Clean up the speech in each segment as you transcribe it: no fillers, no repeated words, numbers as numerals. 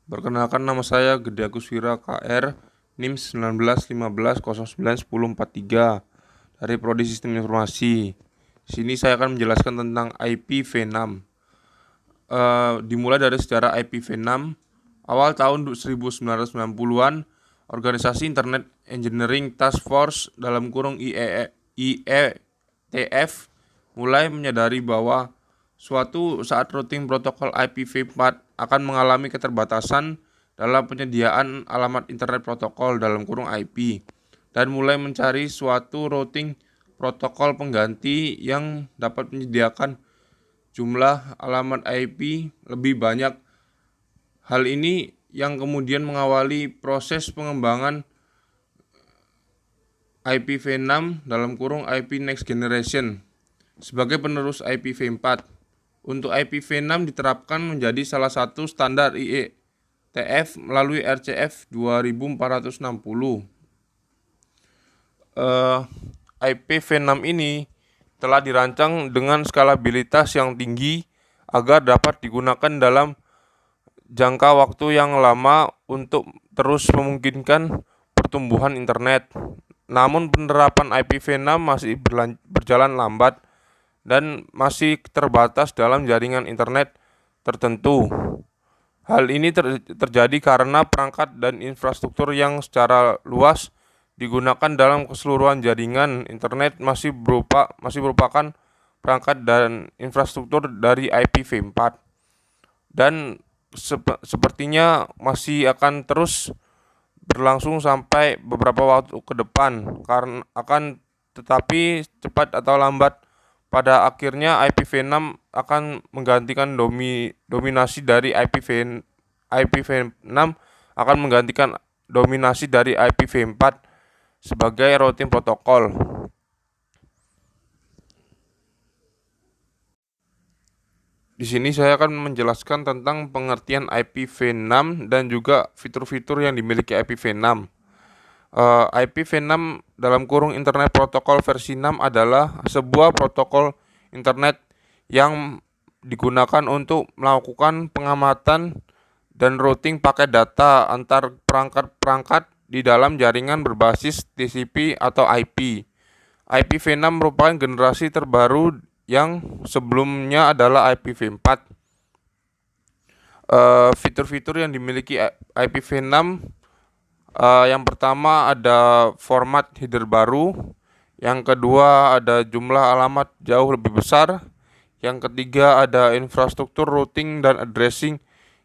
Perkenalkan, nama saya Gede Agus Wira KR, NIM 1915091043 dari Prodi Sistem Informasi. Di sini saya akan menjelaskan tentang IPv6. Dimulai dari sejarah IPv6. Awal tahun 1990-an, Organisasi Internet Engineering Task Force (IETF) mulai menyadari bahwa suatu saat routing protokol IPv4 akan mengalami keterbatasan dalam penyediaan alamat internet protokol (IP) dan mulai mencari suatu routing protokol pengganti yang dapat menyediakan jumlah alamat IP lebih banyak. Hal ini yang kemudian mengawali proses pengembangan IPv6 (IP Next Generation) sebagai penerus IPv4. Untuk IPv6 diterapkan menjadi salah satu standar IETF melalui RCF 2460. IPv6 ini telah dirancang dengan skalabilitas yang tinggi agar dapat digunakan dalam jangka waktu yang lama untuk terus memungkinkan pertumbuhan internet. Namun penerapan IPv6 masih berjalan lambat dan masih terbatas dalam jaringan internet tertentu. Hal ini terjadi karena perangkat dan infrastruktur yang secara luas digunakan dalam keseluruhan jaringan internet masih merupakan perangkat dan infrastruktur dari IPv4 dan sepertinya masih akan terus berlangsung sampai beberapa waktu ke depan, karena tetapi cepat atau lambat pada akhirnya IPv6 akan menggantikan dominasi dari IPv6 akan menggantikan dominasi dari IPv4 sebagai routing protokol. Di sini saya akan menjelaskan tentang pengertian IPv6 dan juga fitur-fitur yang dimiliki IPv6. IPv6 (Internet Protocol versi 6) adalah sebuah protokol internet yang digunakan untuk melakukan pengamatan dan routing paket data antar perangkat-perangkat di dalam jaringan berbasis TCP atau IP. IPv6 merupakan generasi terbaru yang sebelumnya adalah IPv4. Fitur-fitur yang dimiliki IPv6, yang pertama ada format header baru, yang kedua ada jumlah alamat jauh lebih besar, yang ketiga ada infrastruktur routing dan addressing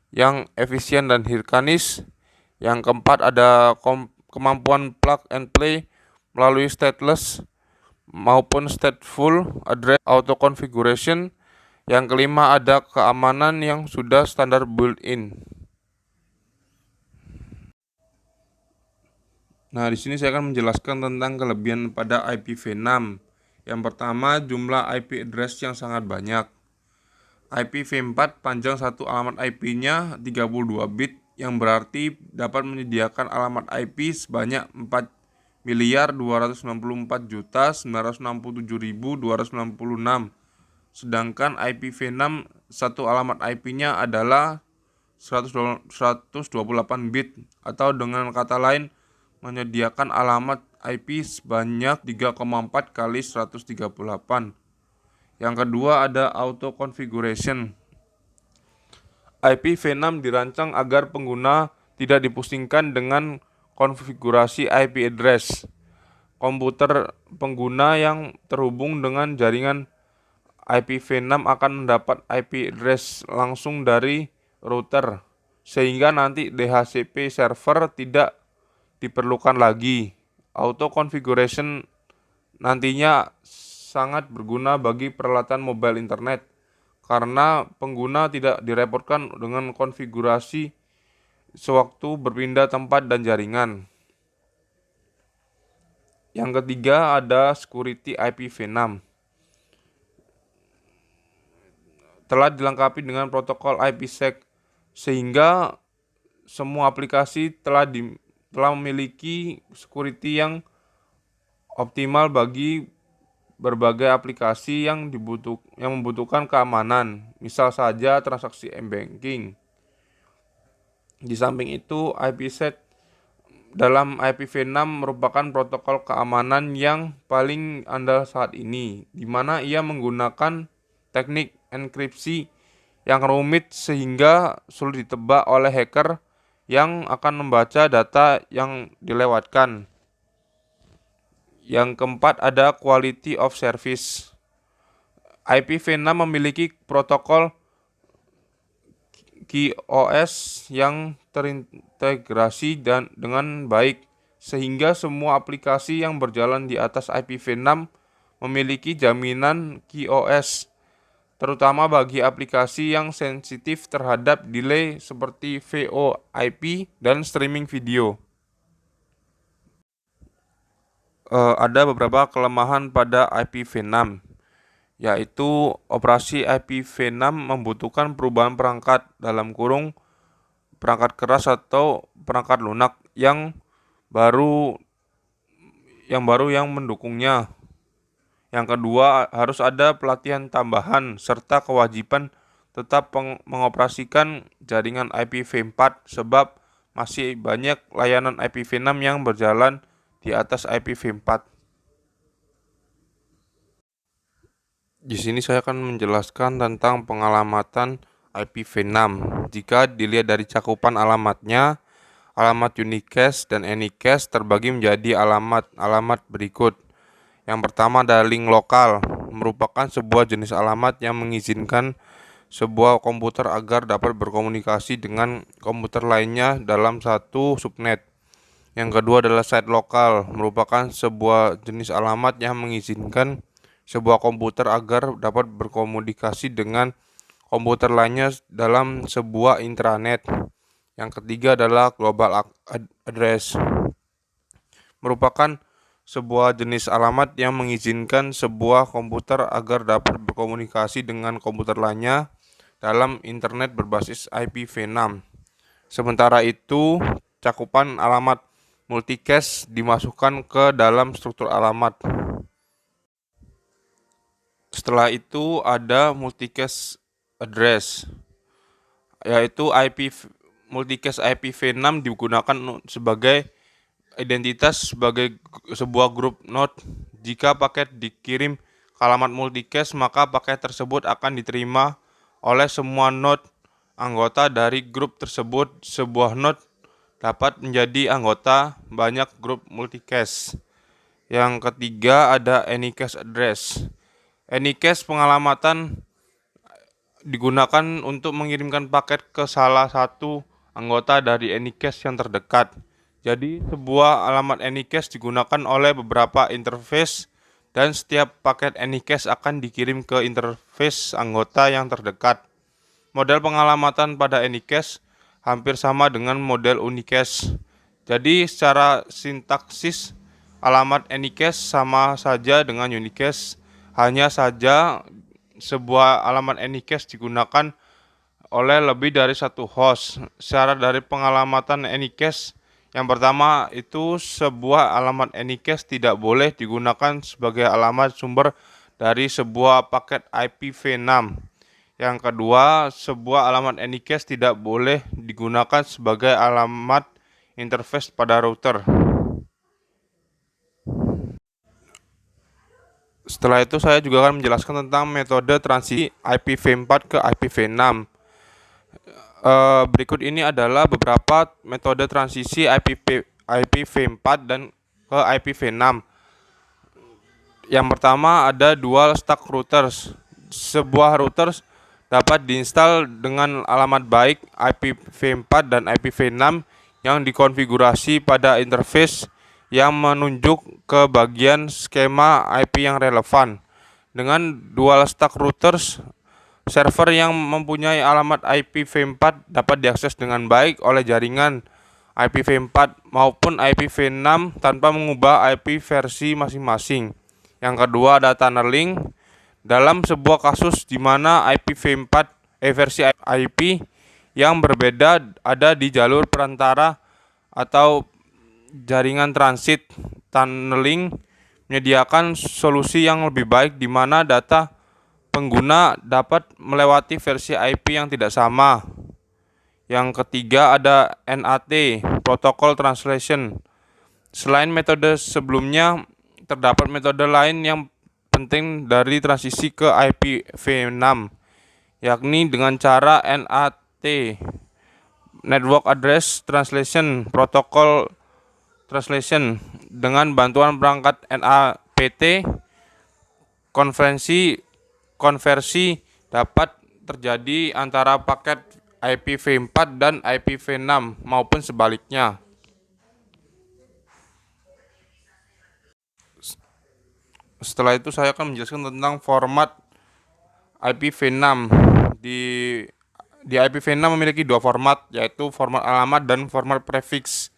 yang efisien dan hierarkis, yang keempat ada kemampuan plug and play melalui stateless maupun stateful address auto configuration, yang kelima ada keamanan yang sudah standar built-in. Nah, di sini saya akan menjelaskan tentang kelebihan pada IPv6. Yang pertama, jumlah IP address yang sangat banyak. IPv4 panjang satu alamat IP-nya 32 bit, yang berarti dapat menyediakan alamat IP sebanyak 4.264.967.266. Sedangkan IPv6 satu alamat IP-nya adalah 128 bit, atau dengan kata lain menyediakan alamat IP sebanyak 3,4 kali 138. Yang kedua ada auto configuration. IPv6 dirancang agar pengguna tidak dipusingkan dengan konfigurasi IP address. Komputer pengguna yang terhubung dengan jaringan IPv6 akan mendapat IP address langsung dari router, sehingga nanti DHCP server tidak diperlukan lagi. Auto configuration nantinya sangat berguna bagi peralatan mobile internet karena pengguna tidak direpotkan dengan konfigurasi sewaktu berpindah tempat dan jaringan. Yang ketiga ada security IPv6. Telah dilengkapi dengan protokol IPsec sehingga semua aplikasi telah memiliki security yang optimal bagi berbagai aplikasi yang membutuhkan keamanan, misal saja transaksi m-banking. Di samping itu, IPsec dalam IPv6 merupakan protokol keamanan yang paling andal saat ini, di mana ia menggunakan teknik enkripsi yang rumit sehingga sulit ditebak oleh hacker yang akan membaca data yang dilewatkan. Yang keempat ada quality of service. IPv6 memiliki protokol QoS yang terintegrasi dengan baik, sehingga semua aplikasi yang berjalan di atas IPv6 memiliki jaminan QoS, terutama bagi aplikasi yang sensitif terhadap delay seperti VoIP dan streaming video. Ada beberapa kelemahan pada IPv6, yaitu operasi IPv6 membutuhkan perubahan perangkat perangkat keras atau perangkat lunak yang baru yang mendukungnya. Yang kedua, harus ada pelatihan tambahan serta kewajiban tetap mengoperasikan jaringan IPv4 sebab masih banyak layanan IPv6 yang berjalan di atas IPv4. Di sini saya akan menjelaskan tentang pengalamatan IPv6. Jika dilihat dari cakupan alamatnya, alamat unicast dan anycast terbagi menjadi alamat berikut. Yang pertama ada link lokal, merupakan sebuah jenis alamat yang mengizinkan sebuah komputer agar dapat berkomunikasi dengan komputer lainnya dalam satu subnet. Yang kedua adalah site lokal, merupakan sebuah jenis alamat yang mengizinkan sebuah komputer agar dapat berkomunikasi dengan komputer lainnya dalam sebuah intranet. Yang ketiga adalah global address, merupakan sebuah jenis alamat yang mengizinkan sebuah komputer agar dapat berkomunikasi dengan komputer lainnya dalam internet berbasis IPv6. Sementara itu, cakupan alamat multicast dimasukkan ke dalam struktur alamat. Setelah itu ada multicast address, yaitu multicast IPv6 digunakan sebagai identitas sebagai sebuah grup node. Jika paket dikirim ke alamat multicast, maka paket tersebut akan diterima oleh semua node anggota dari grup tersebut. Sebuah node dapat menjadi anggota banyak grup multicast. Yang ketiga ada anycast address. Anycast pengalamatan digunakan untuk mengirimkan paket ke salah satu anggota dari anycast yang terdekat. Jadi, sebuah alamat anycast digunakan oleh beberapa interface dan setiap paket anycast akan dikirim ke interface anggota yang terdekat. Model pengalamatan pada anycast hampir sama dengan model unicast. Jadi, secara sintaksis alamat anycast sama saja dengan unicast, hanya saja sebuah alamat anycast digunakan oleh lebih dari satu host. Syarat dari pengalamatan anycast yang pertama itu sebuah alamat anycast tidak boleh digunakan sebagai alamat sumber dari sebuah paket IPv6. Yang kedua, sebuah alamat anycast tidak boleh digunakan sebagai alamat interface pada router. Setelah itu saya juga akan menjelaskan tentang metode transisi IPv4 ke IPv6. Berikut ini adalah beberapa metode transisi IPv4 dan ke IPv6. Yang pertama ada dual stack routers. Sebuah routers dapat diinstal dengan alamat baik IPv4 dan IPv6 yang dikonfigurasi pada interface yang menunjuk ke bagian skema IP yang relevan. Dengan dual stack routers, server yang mempunyai alamat IPv4 dapat diakses dengan baik oleh jaringan IPv4 maupun IPv6 tanpa mengubah IP versi masing-masing. Yang kedua ada tunneling. Dalam sebuah kasus di mana versi IP yang berbeda ada di jalur perantara atau jaringan transit, tunneling menyediakan solusi yang lebih baik di mana data pengguna dapat melewati versi IP yang tidak sama. Yang ketiga ada NAT, Protocol Translation. Selain metode sebelumnya, terdapat metode lain yang penting dari transisi ke IPv6, yakni dengan cara NAT, Network Address Translation Protocol Translation. Dengan bantuan perangkat NAPT, konversi dapat terjadi antara paket IPv4 dan IPv6 maupun sebaliknya. Setelah itu saya akan menjelaskan tentang format IPv6. Di IPv6 memiliki dua format, yaitu format alamat dan format prefix.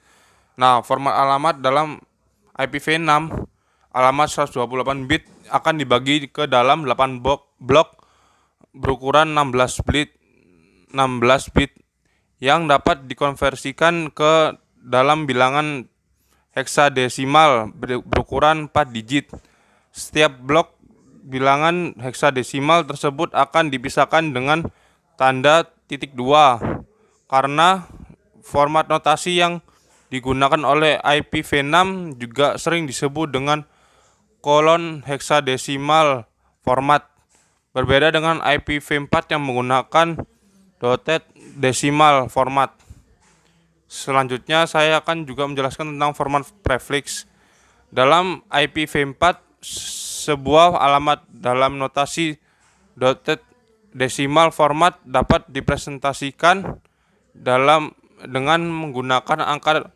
Nah, format alamat dalam IPv6, alamat 128 bit akan dibagi ke dalam 8 blok berukuran 16 bit yang dapat dikonversikan ke dalam bilangan heksadesimal berukuran 4 digit. Setiap blok bilangan heksadesimal tersebut akan dipisahkan dengan tanda .2 karena format notasi yang digunakan oleh IPv6 juga sering disebut dengan kolon heksadesimal format. Berbeda dengan IPv4 yang menggunakan dotted decimal format. Selanjutnya saya akan juga menjelaskan tentang format prefix. Dalam IPv4, sebuah alamat dalam notasi dotted decimal format dapat dipresentasikan dengan menggunakan angka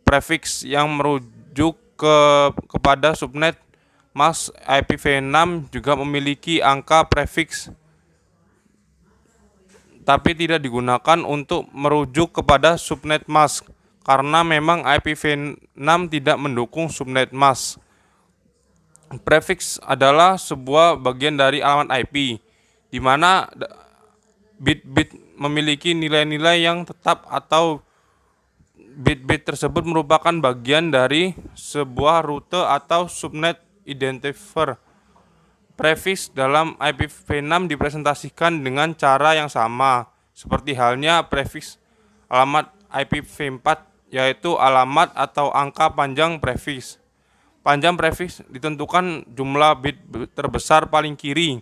prefix yang merujuk kepada subnet mask. IPv6 juga memiliki angka prefix tapi tidak digunakan untuk merujuk kepada subnet mask karena memang IPv6 tidak mendukung subnet mask. Prefix adalah sebuah bagian dari alamat IP, di mana bit-bit memiliki nilai-nilai yang tetap atau bit-bit tersebut merupakan bagian dari sebuah rute atau subnet identifier. Prefix dalam IPv6 dipresentasikan dengan cara yang sama, seperti halnya prefix alamat IPv4, yaitu alamat atau angka panjang prefix. Panjang prefix ditentukan jumlah bit terbesar paling kiri,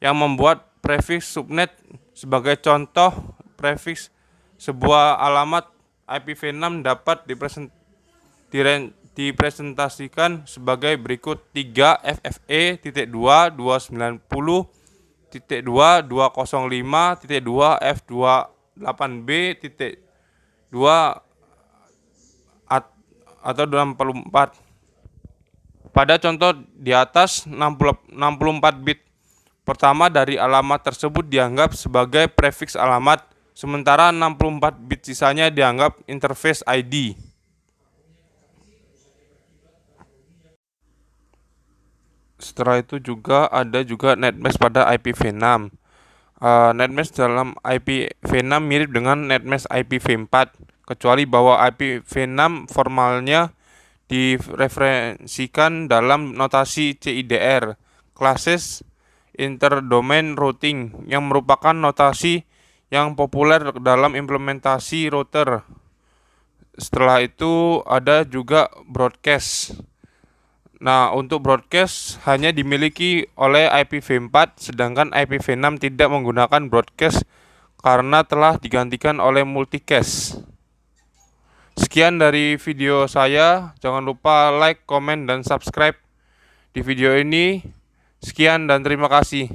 yang membuat prefix subnet. Sebagai contoh, prefix sebuah alamat IPv6 dapat dipresentasikan sebagai berikut: 3FFE.290.2F28B.2 atau 24. Pada contoh di atas, 64 bit pertama dari alamat tersebut dianggap sebagai prefix alamat, sementara 64 bit sisanya dianggap interface ID. Setelah itu ada netmask pada IPv6. Netmask dalam IPv6 mirip dengan netmask IPv4, kecuali bahwa IPv6 formalnya direferensikan dalam notasi CIDR, Classes Interdomain Routing, yang merupakan notasi yang populer dalam implementasi router. Setelah itu ada juga broadcast. Nah, untuk broadcast hanya dimiliki oleh IPv4, sedangkan IPv6 tidak menggunakan broadcast karena telah digantikan oleh multicast. Sekian dari video saya. Jangan lupa like, komen, dan subscribe di video ini. Sekian dan terima kasih.